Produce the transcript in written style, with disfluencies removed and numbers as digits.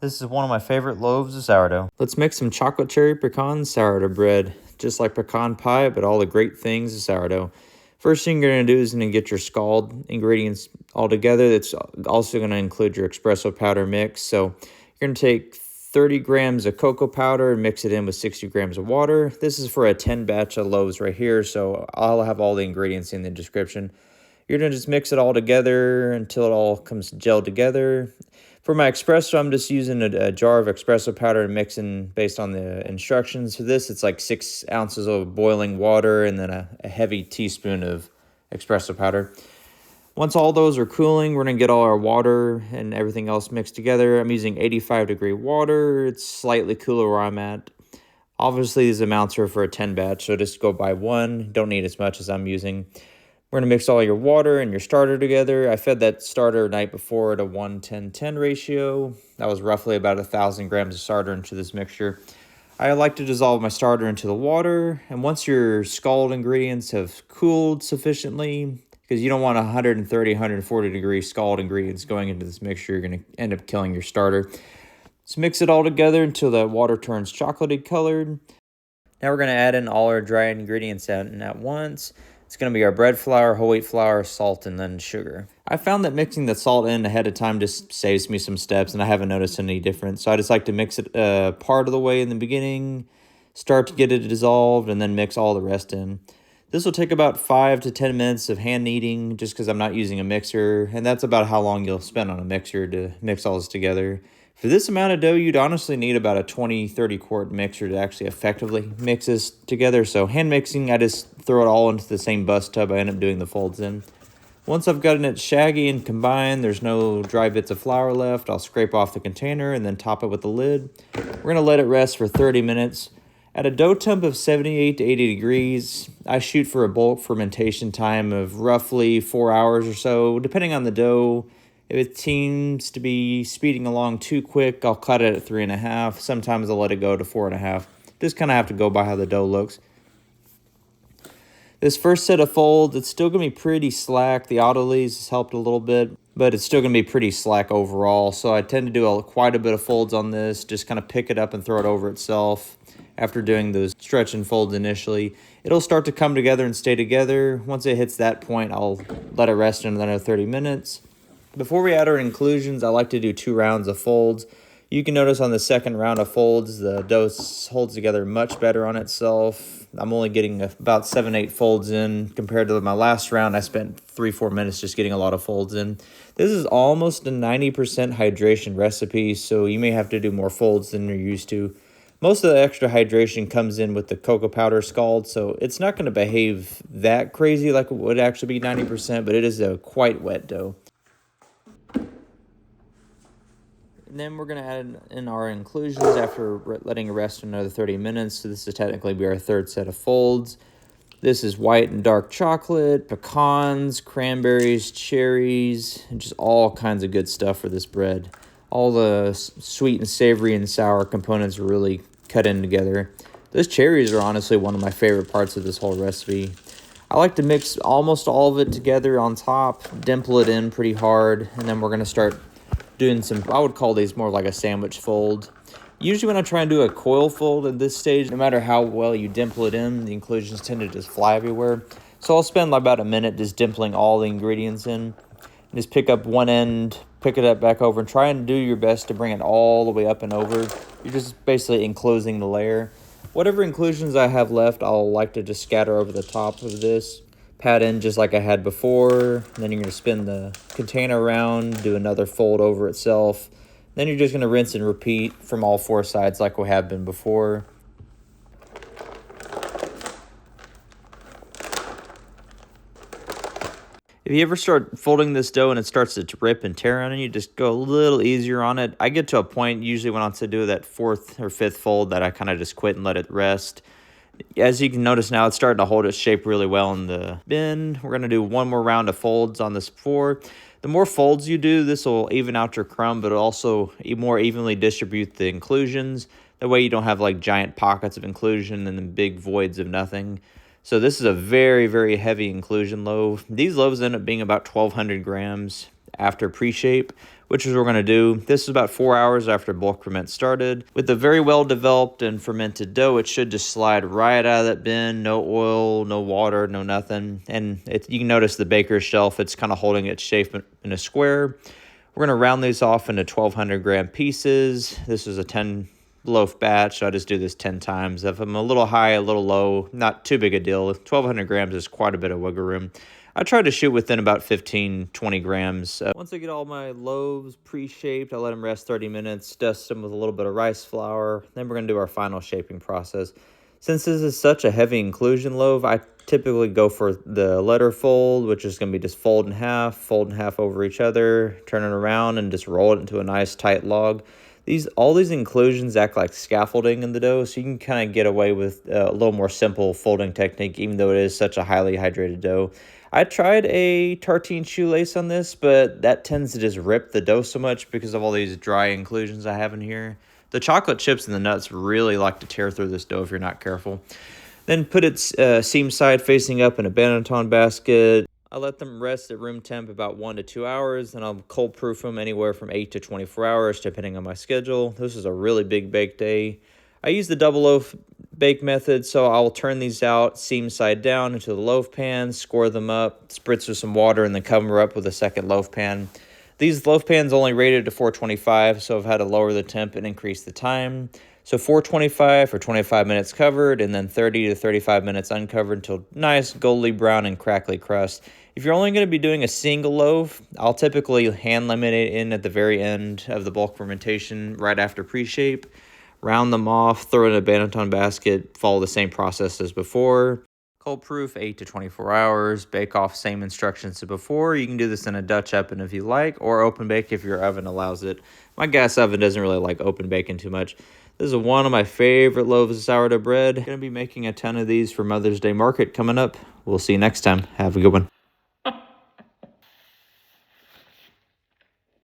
This is one of my favorite loaves of sourdough. Let's make some chocolate cherry pecan sourdough bread. Just like pecan pie, but all the great things of sourdough. First thing you're going to do is going to get your scald ingredients all together. That's also going to include your espresso powder mix. So you're going to take 30 grams of cocoa powder and mix it in with 60 grams of water. This is for a 10 batch of loaves right here, so I'll have all the ingredients in the description. You're going to just mix it all together until it all comes gelled together. For my espresso, I'm just using a jar of espresso powder and mixing based on the instructions. For this, it's like 6 ounces of boiling water and then a heavy teaspoon of espresso powder. Once all those are cooling, we're going to get all our water and everything else mixed together. I'm using 85-degree water. It's slightly cooler where I'm at. Obviously, these amounts are for a 10 batch, so just go by one. Don't need as much as I'm using. We're going to mix all your water and your starter together. I fed that starter night before at a 1-10-10 ratio. That was roughly about 1,000 grams of starter into this mixture. I like to dissolve my starter into the water. And once your scald ingredients have cooled sufficiently, because you don't want 130, 140 degree scald ingredients going into this mixture, you're going to end up killing your starter. So mix it all together until the water turns chocolatey colored. Now we're going to add in all our dry ingredients at once. It's going to be our bread flour, whole wheat flour, salt, and then sugar. I found that mixing the salt in ahead of time just saves me some steps, and I haven't noticed any difference. So I just like to mix it part of the way in the beginning, start to get it dissolved, and then mix all the rest in. This will take about 5 to 10 minutes of hand kneading just because I'm not using a mixer, and that's about how long you'll spend on a mixer to mix all this together. For this amount of dough, you'd honestly need about a 20-30 quart mixer to actually effectively mix this together. So hand mixing, I just throw it all into the same bus tub I end up doing the folds in. Once I've gotten it shaggy and combined, there's no dry bits of flour left, I'll scrape off the container and then top it with the lid. We're going to let it rest for 30 minutes. At a dough temp of 78 to 80 degrees, I shoot for a bulk fermentation time of roughly 4 hours or so, depending on the dough. If it seems to be speeding along too quick, I'll cut it at 3.5. Sometimes I'll let it go to 4.5. Just kind of have to go by how the dough looks. This first set of folds, it's still going to be pretty slack. The autolyse has helped a little bit, but it's still going to be pretty slack overall. So I tend to do quite a bit of folds on this. Just kind of pick it up and throw it over itself. After doing those stretch and folds initially, it'll start to come together and stay together. Once it hits that point, I'll let it rest in another 30 minutes. Before we add our inclusions, I like to do 2 rounds of folds. You can notice on the second round of folds, the dough holds together much better on itself. I'm only getting about 7-8 folds in compared to my last round. I spent 3-4 minutes just getting a lot of folds in. This is almost a 90% hydration recipe, so you may have to do more folds than you're used to. Most of the extra hydration comes in with the cocoa powder scald, so it's not going to behave that crazy like it would actually be 90%, but it is a quite wet dough. And then we're going to add in our inclusions after letting it rest another 30 minutes. So this will technically be our third set of folds. This is white and dark chocolate, pecans, cranberries, cherries, and just all kinds of good stuff for this bread. All the sweet and savory and sour components are really cut in together. Those cherries are honestly one of my favorite parts of this whole recipe. I like to mix almost all of it together on top, dimple it in pretty hard, and then we're going to start doing some, I would call these more like a sandwich fold. Usually when I try and do a coil fold at this stage, no matter how well you dimple it in, the inclusions tend to just fly everywhere. So I'll spend about a minute just dimpling all the ingredients in. Just pick up one end, pick it up back over, and try and do your best to bring it all the way up and over. You're just basically enclosing the layer. Whatever inclusions I have left, I'll like to just scatter over the top of this. Pat in just like I had before. And then you're going to spin the container around, do another fold over itself. Then you're just going to rinse and repeat from all 4 sides like we have been before. If you ever start folding this dough and it starts to rip and tear on you, just go a little easier on it. I get to a point usually when I'm to do that 4th or 5th fold that I kind of just quit and let it rest. As you can notice now, it's starting to hold its shape really well in the bin. We're going to do one more round of folds on this 4. The more folds you do, this will even out your crumb, but it'll also more evenly distribute the inclusions. That way you don't have like giant pockets of inclusion and then big voids of nothing. So this is a very, very heavy inclusion loaf. These loaves end up being about 1,200 grams after pre-shape, which is what we're going to do. This is about 4 hours after bulk ferment started. With a very well developed and fermented dough, it should just slide right out of that bin. No oil, no water, no nothing. And you can notice the baker's shelf, it's kind of holding its shape in a square. We're going to round these off into 1,200 gram pieces. This is a 10 loaf batch, so I just do this 10 times. If I'm a little high, a little low, not too big a deal. 1,200 grams is quite a bit of wiggle room. I try to shoot within about 15-20 grams. Once I get all my loaves pre-shaped, I let them rest 30 minutes, dust them with a little bit of rice flour. Then we're going to do our final shaping process. Since this is such a heavy inclusion loaf, I typically go for the letter fold, which is going to be just fold in half over each other, turn it around, and just roll it into a nice tight log. All these inclusions act like scaffolding in the dough, so you can kind of get away with a little more simple folding technique, even though it is such a highly hydrated dough. I tried a tartine shoelace on this, but that tends to just rip the dough so much because of all these dry inclusions I have in here. The chocolate chips and the nuts really like to tear through this dough if you're not careful. Then put its seam side facing up in a Banneton basket. I let them rest at room temp about 1 to 2 hours, and I'll cold proof them anywhere from 8 to 24 hours, depending on my schedule. This is a really big bake day. I use the double loaf bake method, so I'll turn these out seam side down into the loaf pan, score them up, spritz with some water, and then cover up with a second loaf pan. These loaf pans only rated to 425, so I've had to lower the temp and increase the time. So 425 for 25 minutes covered, and then 30 to 35 minutes uncovered until nice goldy brown and crackly crust. If you're only going to be doing a single loaf, I'll typically hand laminate in at the very end of the bulk fermentation right after pre-shape. Round them off, throw in a Banneton basket, follow the same process as before. Cold proof 8 to 24 hours, bake off same instructions as before. You can do this in a Dutch oven if you like, or open bake if your oven allows it. My gas oven doesn't really like open baking too much. This is one of my favorite loaves of sourdough bread. I'm going to be making a ton of these for Mother's Day market coming up. We'll see you next time. Have a good one.